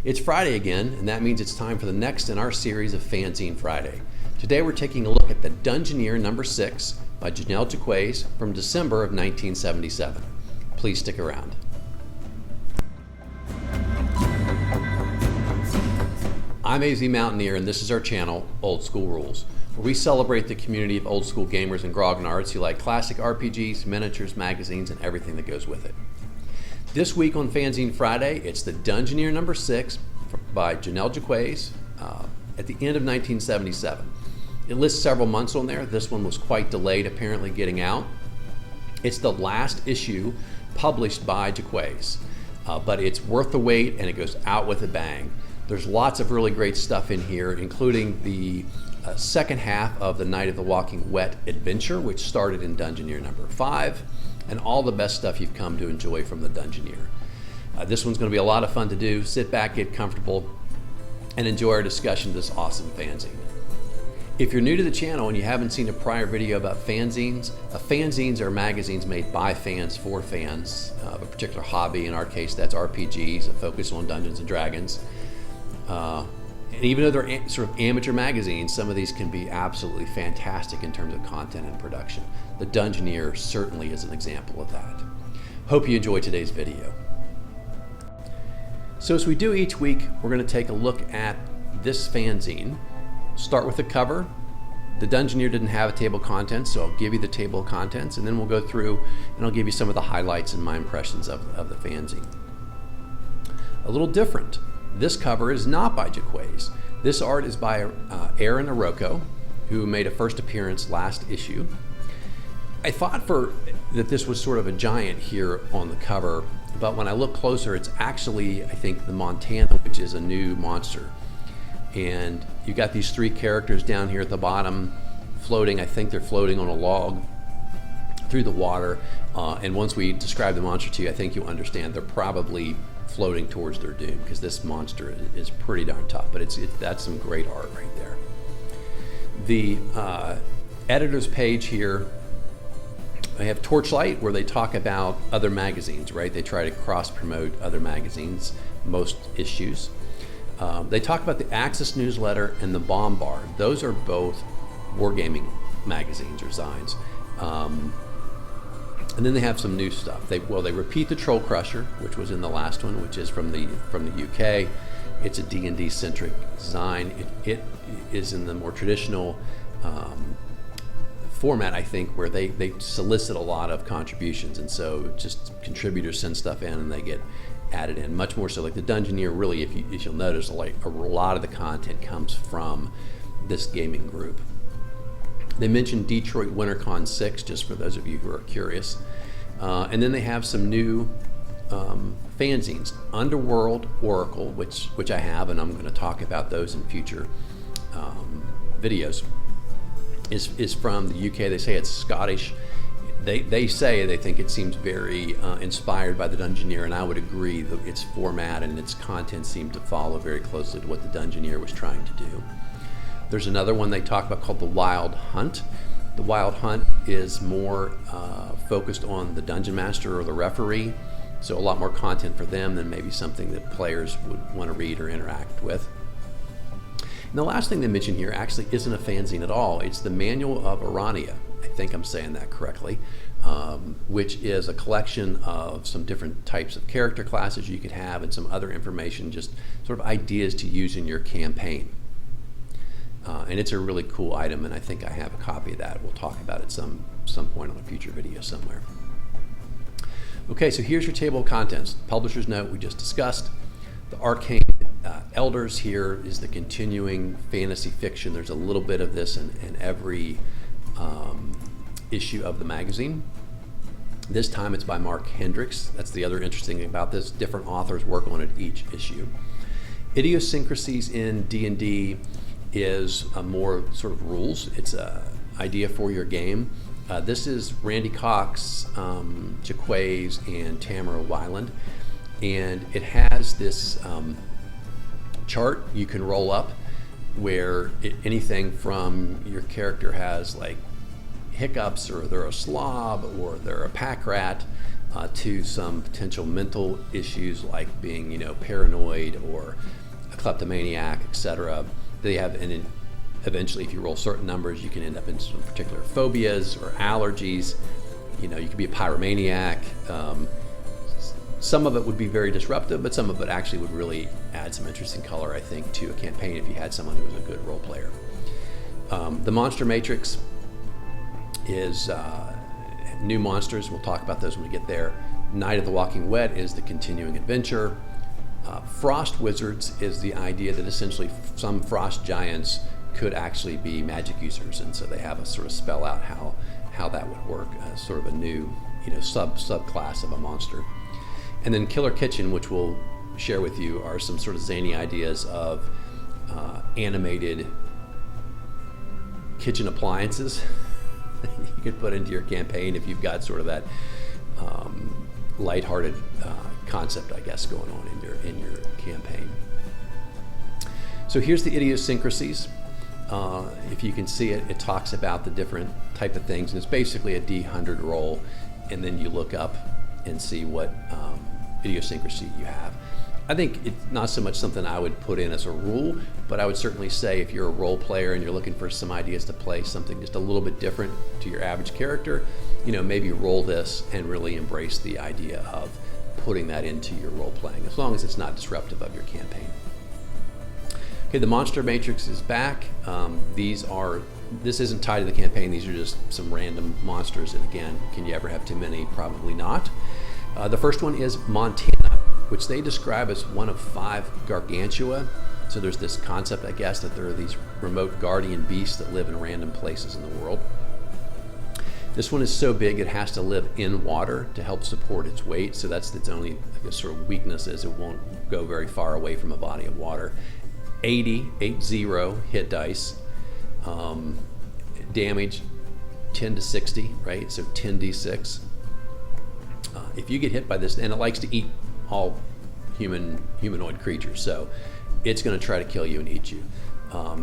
It's Friday again, and that means it's time for the next in our series of Fanzine Friday. Today we're taking a look at the Dungeoneer number 6 by Jennell Jaquays from December of 1977. Please stick around. I'm AZ Mountaineer, and this is our channel, Old School Rules, where we celebrate the community of old school gamers and grognards who like classic RPGs, miniatures, magazines, and everything that goes with it. This week on Fanzine Friday, it's the Dungeoneer number 6 by Jennell Jaquays at the end of 1977. It lists several months on there. This one was quite delayed, apparently getting out. It's the last issue published by Jacquays, but it's worth the wait and it goes out with a bang. There's lots of really great stuff in here, including the second half of the Night of the Walking Wet adventure, which started in Dungeoneer number 5, and all the best stuff you've come to enjoy from the Dungeoneer. This one's going to be a lot of fun to do. Sit back, get comfortable, and enjoy our discussion of this awesome fanzine. If you're new to the channel and you haven't seen a prior video about fanzines, fanzines are magazines made by fans for fans of a particular hobby. In our case, that's RPGs, a focus on Dungeons and Dragons. And even though they're sort of amateur magazines, some of these can be absolutely fantastic in terms of content and production. The Dungeoneer certainly is an example of that. Hope you enjoy today's video. So as we do each week, we're going to take a look at this fanzine. Start with the cover. The Dungeoneer didn't have a table of contents, so I'll give you the table of contents, and then we'll go through and I'll give you some of the highlights and my impressions of the fanzine. A little different. This cover is not by Jacquays. This art is by Arocho, who made a first appearance last issue. I thought that this was sort of a giant here on the cover, but when I look closer, it's actually, I think, the Montana, which is a new monster. And you got these 3 characters down here at the bottom floating. I think they're floating on a log through the water. And once we describe the monster to you, I think you'll understand they're probably floating towards their doom, because this monster is pretty darn tough, but that's some great art right there. The editor's page here, I have Torchlight, where they talk about other magazines, right? They try to cross-promote other magazines, most issues. They talk about the Axis newsletter and the Bombard. Those are both wargaming magazines or zines. And then they have some new stuff. They repeat the Troll Crusher, which was in the last one, which is from the UK. It's a D&D centric zine. It is in the more traditional format, I think, where they solicit a lot of contributions, and so just contributors send stuff in and they get added in. Much more so like the Dungeoneer, really, if you'll notice, like a lot of the content comes from this gaming group. They mentioned Detroit WinterCon 6, just for those of you who are curious. And then they have some new fanzines. Underworld Oracle, which I have, and I'm going to talk about those in future videos, is from the UK. They say it's Scottish. They say they think it seems very inspired by the Dungeoneer, and I would agree that its format and its content seem to follow very closely to what the Dungeoneer was trying to do. There's another one they talk about called the Wild Hunt. The Wild Hunt is more focused on the Dungeon Master or the referee, so a lot more content for them than maybe something that players would want to read or interact with. And the last thing they mention here actually isn't a fanzine at all. It's the Manual of Arania. I think I'm saying that correctly, which is a collection of some different types of character classes you could have and some other information, just sort of ideas to use in your campaign. And it's a really cool item, and I think I have a copy of that. We'll talk about it some point on a future video somewhere. Okay, so here's your table of contents. The publisher's note we just discussed. The Arcane Elders here is the continuing fantasy fiction. There's a little bit of this in every issue of the magazine. This time it's by Mark Hendricks. That's the other interesting thing about this. Different authors work on it each issue. Idiosyncrasies in D&D is a more sort of rules. It's an idea for your game. This is Randy Cox, Jacquays, and Tamara Wieland, and it has this chart you can roll up where anything from your character has like hiccups, or they're a slob, or they're a pack rat, to some potential mental issues like being, paranoid or a kleptomaniac, etc. They have, and eventually, if you roll certain numbers, you can end up in some particular phobias or allergies. You could be a pyromaniac. Some of it would be very disruptive, but some of it actually would really add some interesting color, I think, to a campaign if you had someone who was a good role player. The monster matrix is new monsters. We'll talk about those when we get there. Night of the Walking Wet is the continuing adventure. Frost wizards is the idea that essentially some frost giants could actually be magic users, and so they have a sort of spell out how that would work, sort of a new subclass of a monster. And then Killer Kitchen, which we'll share with you, are some sort of zany ideas of animated kitchen appliances that you could put into your campaign if you've got sort of that lighthearted concept, I guess, going on in your campaign. So here's the idiosyncrasies. If you can see it, it talks about the different type of things, and it's basically a D100 roll, and then you look up and see what idiosyncrasy you have. I think it's not so much something I would put in as a rule, but I would certainly say if you're a role player and you're looking for some ideas to play something just a little bit different to your average character, maybe roll this and really embrace the idea of putting that into your role playing, as long as it's not disruptive of your campaign. Okay, the monster matrix is back. This isn't tied to the campaign. These are just some random monsters, and again, can you ever have too many? Probably not. The first one is Montana, which they describe as one of 5 gargantua. So there's this concept, I guess, that there are these remote guardian beasts that live in random places in the world. This one is so big it has to live in water to help support its weight. So that's its only, I guess, sort of weakness, is it won't go very far away from a body of water. 80 hit dice, damage 10 to 60, right? So 10d6. If you get hit by this, and it likes to eat all humanoid creatures, so it's going to try to kill you and eat you.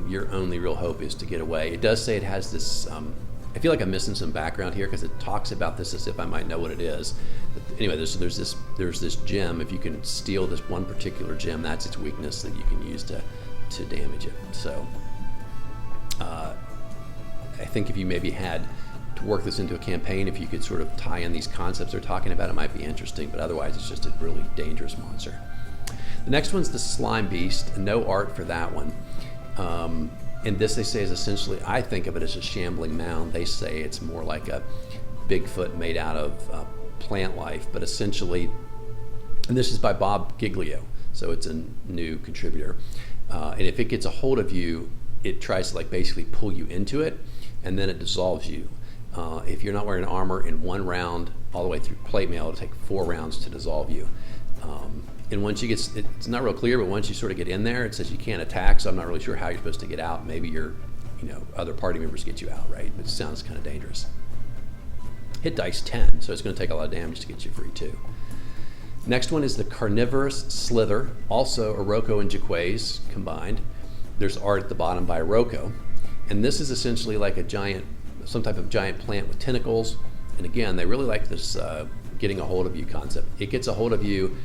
Your only real hope is to get away. It does say it has this, I feel like I'm missing some background here because it talks about this as if I might know what it is. But anyway, there's this gem. If you can steal this one particular gem, that's its weakness that you can use to damage it. So I think if you maybe had to work this into a campaign, if you could sort of tie in these concepts they're talking about, it might be interesting, but otherwise it's just a really dangerous monster. The next one's the slime beast. No art for that one. And this, they say, is essentially, I think of it as a shambling mound. They say it's more like a Bigfoot made out of plant life, but essentially, and this is by Bob Giglio, so it's a new contributor. And if it gets a hold of you, it tries to basically pull you into it, and then it dissolves you. If you're not wearing armor, in 1 round, all the way through plate mail, it'll take 4 rounds to dissolve you. And once you get, it's not real clear, but once you sort of get in there, it says you can't attack, so I'm not really sure how you're supposed to get out. Maybe your, other party members get you out, right? But it sounds kind of dangerous. Hit dice 10, so it's going to take a lot of damage to get you free too. Next one is the carnivorous slither, also Arocho and Jacquays combined. There's art at the bottom by Arocho, and this is essentially like some type of giant plant with tentacles. And again, they really like this getting a hold of you concept. It gets a hold of you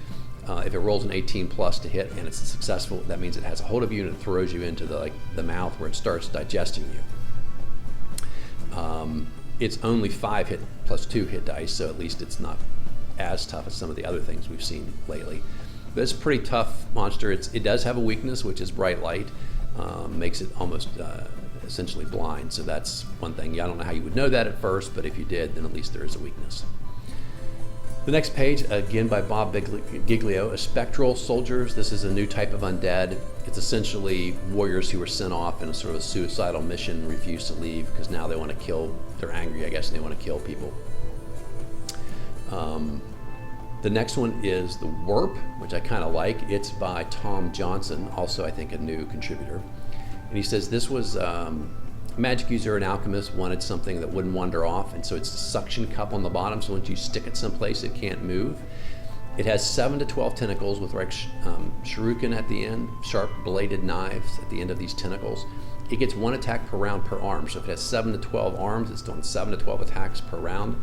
if it rolls an 18 plus to hit and it's successful. That means it has a hold of you and it throws you into the mouth where it starts digesting you. It's only 5 hit plus 2 hit dice, so at least it's not as tough as some of the other things we've seen lately. But it's a pretty tough monster. It does have a weakness, which is bright light. Makes it almost essentially blind, so that's one thing. I don't know how you would know that at first, but if you did, then at least there is a weakness. The next page, again by Bob Giglio, is spectral soldiers. This is a new type of undead. It's essentially warriors who were sent off in a sort of suicidal mission, refuse to leave because now they want to kill, they're angry, I guess, and they want to kill people. The next one is the Warp, which I kind of like. It's by Tom Johnson, also I think a new contributor. And he says this was a magic user, an alchemist, wanted something that wouldn't wander off, and so it's a suction cup on the bottom, so once you stick it someplace, it can't move. It has 7 to 12 tentacles with shuriken at the end, sharp bladed knives at the end of these tentacles. It gets 1 attack per round per arm, so if it has 7 to 12 arms, it's doing 7 to 12 attacks per round.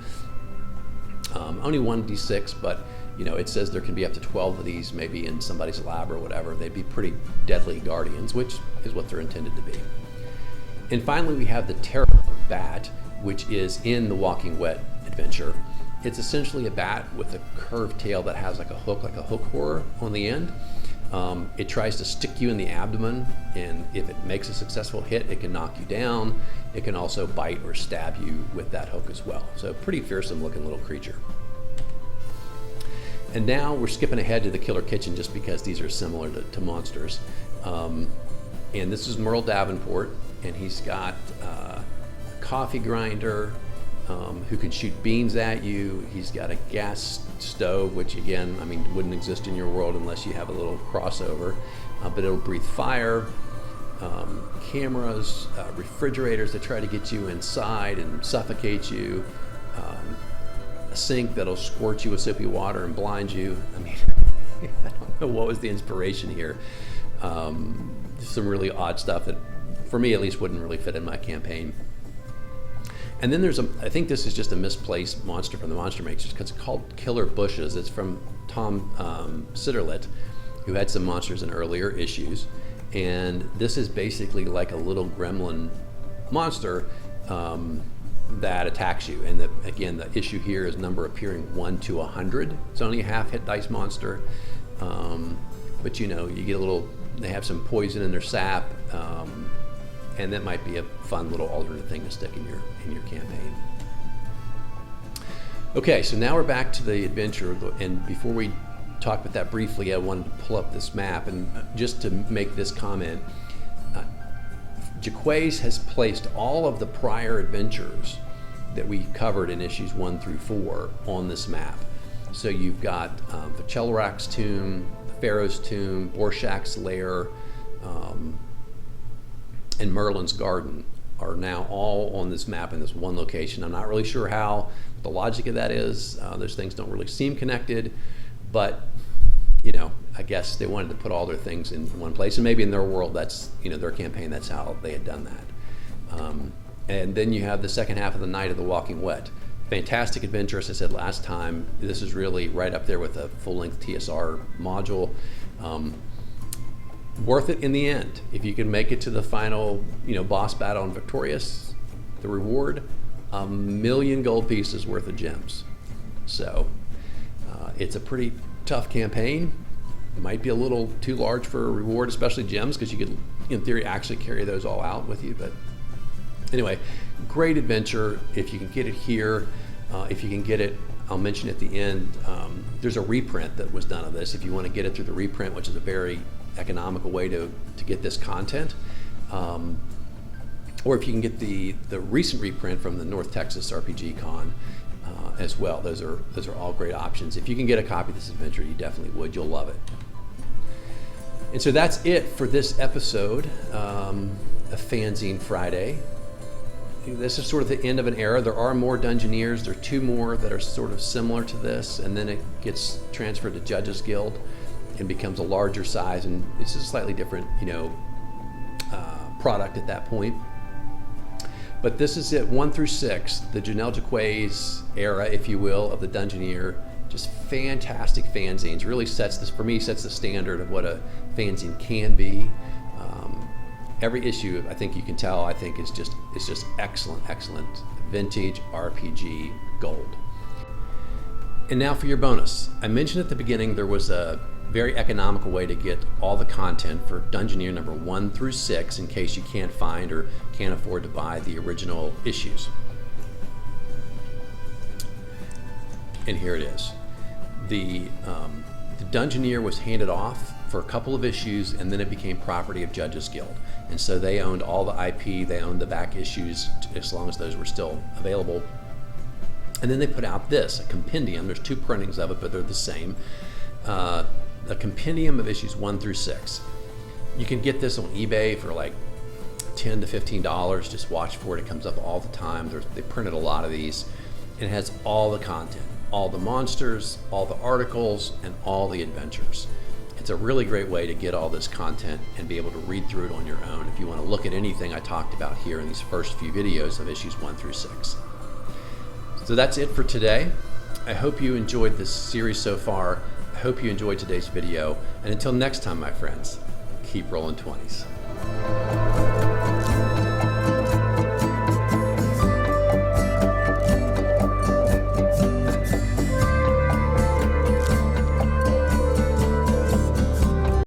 Only 1d6, but you know, it says there can be up to 12 of these maybe in somebody's lab or whatever. They'd be pretty deadly guardians, which is what they're intended to be. And finally, we have the Terror Bat, which is in the Walking Wet adventure. It's essentially a bat with a curved tail that has like a hook horror on the end. It tries to stick you in the abdomen, and if it makes a successful hit, it can knock you down. It can also bite or stab you with that hook as well. So pretty fearsome looking little creature. And now we're skipping ahead to the Killer Kitchen just because these are similar to monsters. And this is Merle Davenport, and he's got a coffee grinder who can shoot beans at you. He's got a gas stove, which again, I mean, wouldn't exist in your world unless you have a little crossover, but it'll breathe fire. Cameras, refrigerators that try to get you inside and suffocate you. A sink that'll squirt you with soapy water and blind you. I mean, I don't know what was the inspiration here. Some really odd stuff that, for me at least, wouldn't really fit in my campaign. And then there's I think this is just a misplaced monster from the Monster Makers because it's called Killer Bushes. It's from Tom Siterlet, who had some monsters in earlier issues. And this is basically like a little gremlin monster that attacks you. And again, the issue here is number appearing 1 to 100. It's only a half hit dice monster, but you know, you get a little. They have some poison in their sap, and that might be a fun little alternate thing to stick in your campaign. Okay, so now we're back to the adventure, and before we talk about that briefly, I wanted to pull up this map, and just to make this comment. Jacquays has placed all of the prior adventures that we covered in issues 1 through 4 on this map. So you've got the Chelrak's tomb, the Pharaoh's tomb, Borshak's lair, and Merlin's garden are now all on this map in this one location. I'm not really sure how the logic of that is. Those things don't really seem connected, but you know, I guess they wanted to put all their things in one place, and maybe in their world, that's, you know, their campaign, that's how they had done that. And then you have the second half of the Night of the Walking Wet. Fantastic adventure, as I said last time. This is really right up there with a full-length TSR module. Worth it in the end. If you can make it to the final, you know, boss battle and victorious, the reward, 1 million gold pieces worth of gems. So it's a pretty tough campaign. It might be a little too large for a reward, especially gems, because you could, in theory, actually carry those all out with you. But anyway, great adventure. If you can get it here, if you can get it, I'll mention at the end, there's a reprint that was done of this. If you want to get it through the reprint, which is a very economical way to get this content, or if you can get the recent reprint from the North Texas RPG Con, as well. Those are all great options. If you can get a copy of this adventure, you definitely would. You'll love it. And so that's it for this episode of Fanzine Friday. This is sort of the end of an era. There are more Dungeoneers. There are 2 more that are sort of similar to this, and then it gets transferred to Judges Guild and becomes a larger size, and it's a slightly different, you know, product at that point. But this is it, 1 through 6, the Jennell Jaquays era, if you will, of the Dungeoneer. Just fantastic fanzines. Really sets this, for me, sets the standard of what a fanzine can be. Every issue, I think you can tell, I think is just excellent, excellent vintage RPG gold. And now for your bonus. I mentioned at the beginning there was a very economical way to get all the content for Dungeoneer number 1 through 6 in case you can't find or can't afford to buy the original issues. And here it is. The Dungeoneer was handed off for a couple of issues, and then it became property of Judges Guild. And so they owned all the IP, they owned the back issues as long as those were still available. And then they put out this, a compendium. There's 2 printings of it, but they're the same. A compendium of issues 1 through 6. You can get this on eBay for like $10 to $15. Just watch for it. It comes up all the time. They printed a lot of these. And it has all the content, all the monsters, all the articles, and all the adventures. It's a really great way to get all this content and be able to read through it on your own if you want to look at anything I talked about here in these first few videos of issues 1 through 6. So that's it for today. I hope you enjoyed this series so far. I hope you enjoyed today's video. And until next time, my friends, keep rolling 20s.